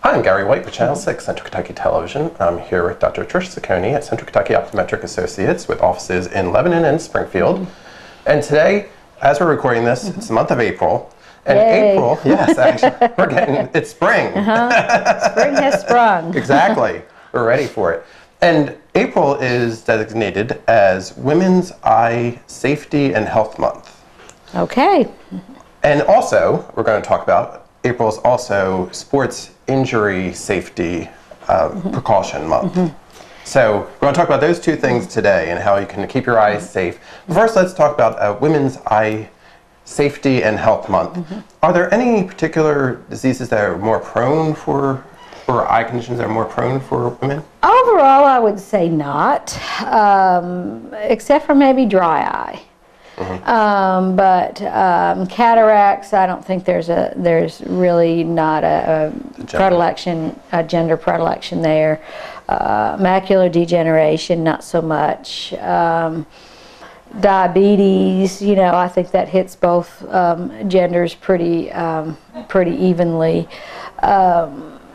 Hi, I'm Gary White with Channel 6, Central Kentucky Television. I'm here with Dr. Trish Ciccone at Central Kentucky Optometric Associates with offices in Lebanon and Springfield. And today, as we're recording this, it's the month of April. And Yay. April, yes, actually, it's spring. Spring has sprung. Exactly. We're ready for it. And April is designated as Women's Eye Safety and Health Month. Okay. And also, we're going to talk about April is also Sports Injury Safety Precaution Month. So we're going to talk about those two things today and how you can keep your eyes safe. But first, let's talk about Women's Eye Safety and Health Month. Are there any particular diseases that are more prone for eye conditions that are more prone for women? Overall, I would say not, except for maybe dry eye. But cataracts, I don't think there's really not a predilection, a gender predilection there. Macular degeneration, not so much. Diabetes, I think that hits both genders pretty evenly.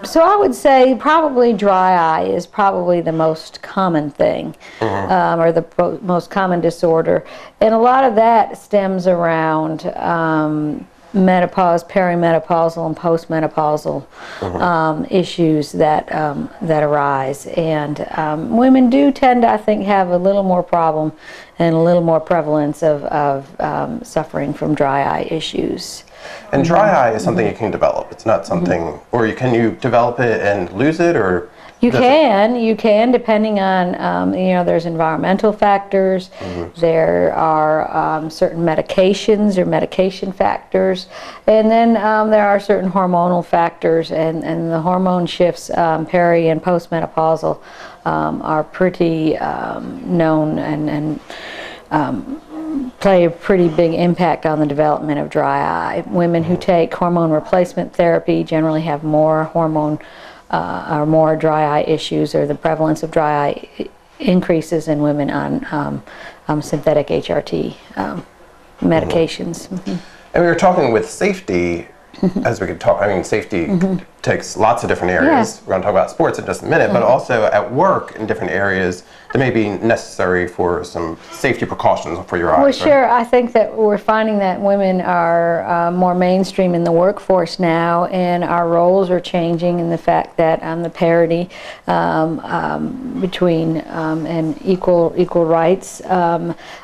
So I would say probably dry eye is probably the most common thing, or the most common disorder. And a lot of that stems around menopause, perimenopausal, and postmenopausal issues that arise. And women do tend to, I think, have a little more problem and a little more prevalence of suffering from dry eye issues. And dry eye is something you can develop. It's not something, or can you develop it and lose it, or? You can, depending on, there's environmental factors, there are certain medications or medication factors, and then there are certain hormonal factors, and the hormone shifts, peri and postmenopausal, are pretty known and play a pretty big impact on the development of dry eye. Women who take hormone replacement therapy generally have more hormone or more dry eye issues, or the prevalence of dry eye increases in women on synthetic HRT medications. And we were talking with safety, as we could talk, safety takes lots of different areas. We're going to talk about sports in just a minute, but also at work in different areas that may be necessary for some safety precautions for your eyes. Well, sure. I think that we're finding that women are more mainstream in the workforce now, and our roles are changing in the fact that the parity between and equal rights.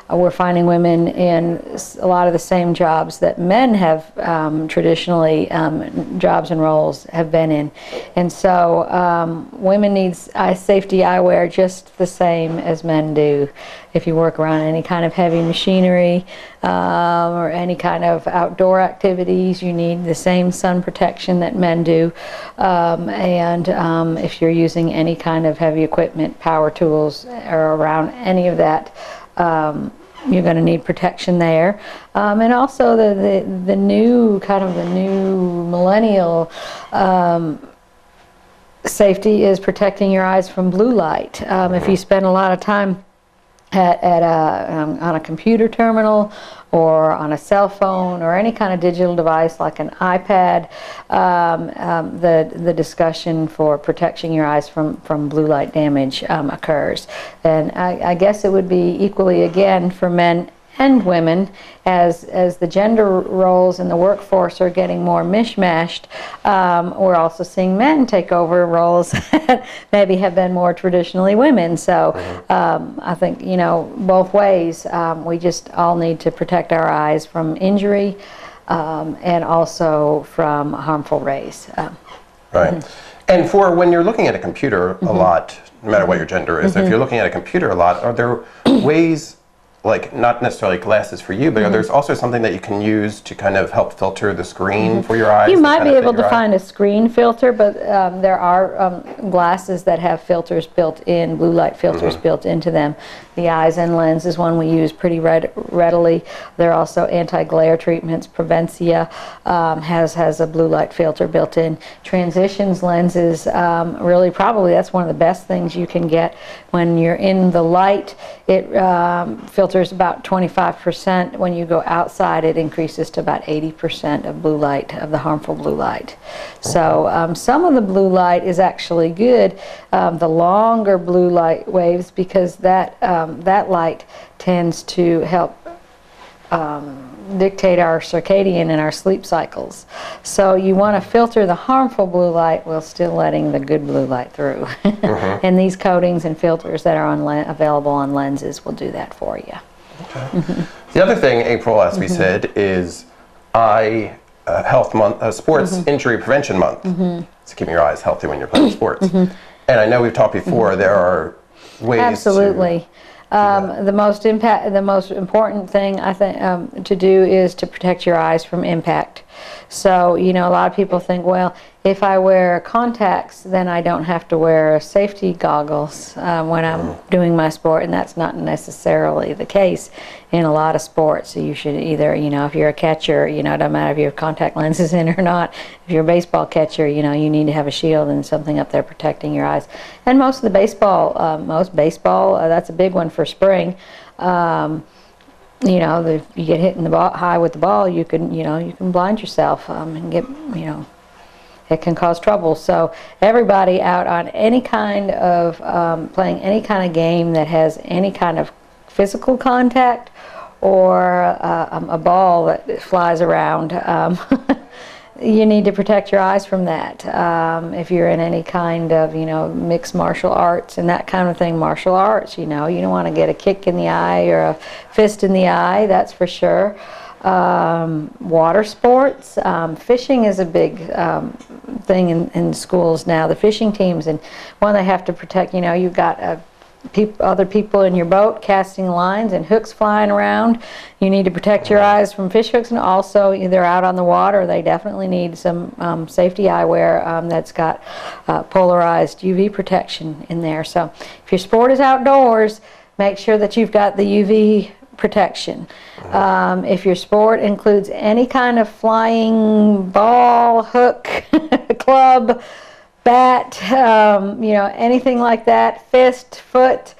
We're finding women in a lot of the same jobs that men have traditionally, jobs and roles have been in. And so women need eye safety eyewear just the same as men do. If you work around any kind of heavy machinery or any kind of outdoor activities, you need the same sun protection that men do. And if you're using any kind of heavy equipment, power tools, or around any of that, you're going to need protection there. And also the new millennial safety is protecting your eyes from blue light. If you spend a lot of time on a computer terminal or on a cell phone or any kind of digital device like an iPad, the discussion for protecting your eyes from blue light damage occurs. And I guess it would be equally again for men and women, as the gender roles in the workforce are getting more mishmashed. We're also seeing men take over roles that maybe have been more traditionally women. So I think, both ways, we just all need to protect our eyes from injury and also from harmful rays. Right. And for when you're looking at a computer a lot, no matter what your gender is, if you're looking at a computer a lot, are there ways, like not necessarily glasses for you, but there's also something that you can use to kind of help filter the screen for your eyes? You might be able to find a screen filter, but there are glasses that have filters built in, blue light filters built into them. The Eyezen lens is one we use pretty readily. There are also anti-glare treatments. Prevencia has a blue light filter built in. Transitions lenses, really probably that's one of the best things you can get when you're in the light. It filters filters about 25%. When you go outside, it increases to about 80% of blue light, of the harmful blue light. So some of the blue light is actually good, the longer blue light waves, because that light tends to help dictate our circadian and our sleep cycles. So you want to filter the harmful blue light while still letting the good blue light through. And these coatings and filters that are available on lenses will do that for you. Okay. The other thing, April, as we said, is Eye Health Month, Sports Injury Prevention Month. So keeping your eyes healthy when you're playing sports. And I know we've talked before, there are ways Absolutely. The most important thing I think to do is to protect your eyes from impact. So, you know, a lot of people think, well, if I wear contacts, then I don't have to wear safety goggles when I'm doing my sport, and that's not necessarily the case in a lot of sports. So you should either, you know, if you're a catcher, you know, it doesn't matter if you have contact lenses in or not. If you're a baseball catcher, you know, you need to have a shield and something up there protecting your eyes. And most of the baseball, that's a big one for spring. You know, if you get hit in the ball, high with the ball, you can blind yourself and get, you know, it can cause trouble. So everybody out on any kind of playing any kind of game that has any kind of physical contact or a ball that flies around, you need to protect your eyes from that. If you're in any kind of, you know, mixed martial arts and that kind of thing, martial arts, you know, you don't want to get a kick in the eye or a fist in the eye, that's for sure. Water sports, fishing is a big thing in schools now. The fishing teams, and one they have to protect, you know, you've got other people in your boat casting lines and hooks flying around. You need to protect your eyes from fish hooks, and also they're out on the water. They definitely need some safety eyewear that's got polarized UV protection in there. So if your sport is outdoors, make sure that you've got the UV protection. If your sport includes any kind of flying ball, hook, club, bat, you know, anything like that, fist, foot,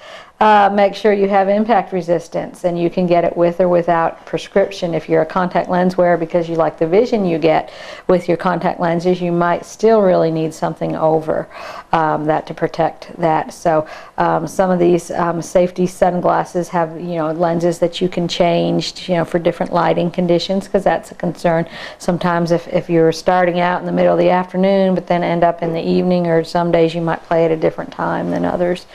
make sure you have impact resistance, and you can get it with or without prescription. If you're a contact lens wearer, because you like the vision you get with your contact lenses, you might still really need something over that to protect that. So some of these safety sunglasses have, you know, lenses that you can change, you know, for different lighting conditions, because that's a concern. Sometimes if you're starting out in the middle of the afternoon but then end up in the evening, or some days you might play at a different time than others.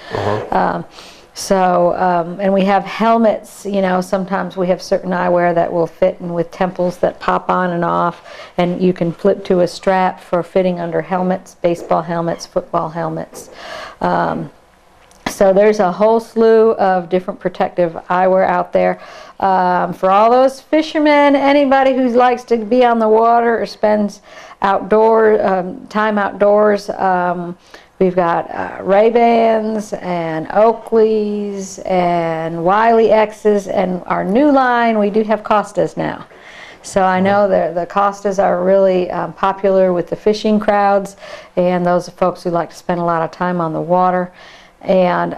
And we have helmets, you know, sometimes we have certain eyewear that will fit in with temples that pop on and off, and you can flip to a strap for fitting under helmets, baseball helmets, football helmets. So there's a whole slew of different protective eyewear out there. For all those fishermen, anybody who likes to be on the water or spends time outdoors, we've got Ray-Bans and Oakleys and Wiley X's, and our new line, we do have Costas now. So I know the Costas are really popular with the fishing crowds and those folks who like to spend a lot of time on the water. And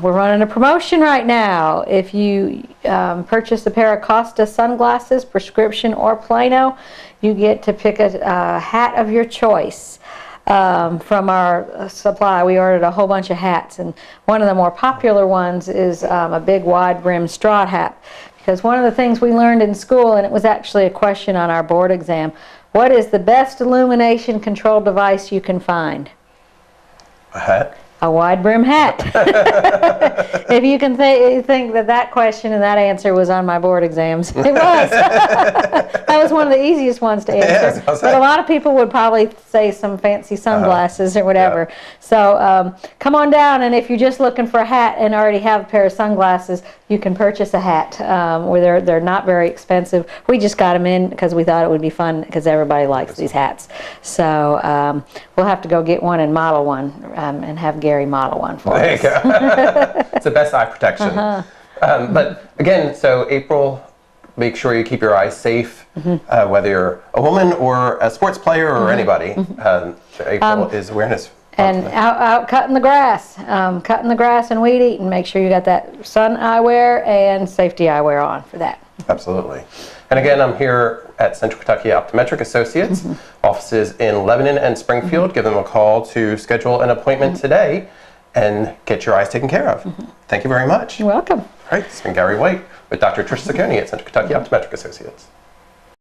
we're running a promotion right now. If you purchase a pair of Costa sunglasses, prescription or Plano, you get to pick a hat of your choice. From our supply. We ordered a whole bunch of hats, and one of the more popular ones is a big wide brim straw hat, because one of the things we learned in school, and it was actually a question on our board exam, what is the best illumination control device you can find? A hat? A wide brim hat. If you can think that question and that answer was on my board exams, it was. That was one of the easiest ones to answer. Yes, but a lot of people would probably say some fancy sunglasses or whatever. Yeah. So come on down, and if you're just looking for a hat and already have a pair of sunglasses, you can purchase a hat. Where they're not very expensive. We just got them in because we thought it would be fun, because everybody likes these hats. So we'll have to go get one and model one and have Gary model one for us. There you go. It's the best eye protection. But again, so April, make sure you keep your eyes safe, whether you're a woman or a sports player or anybody. April is Awareness And out cutting the grass, and weed eating. Make sure you got that sun eyewear and safety eyewear on for that. Absolutely. And again, I'm here at Central Kentucky Optometric Associates, offices in Lebanon and Springfield. Give them a call to schedule an appointment today and get your eyes taken care of. Thank you very much. You're welcome. All right, it's been Gary White with Dr. Trish Saccone at Central Kentucky Optometric Associates.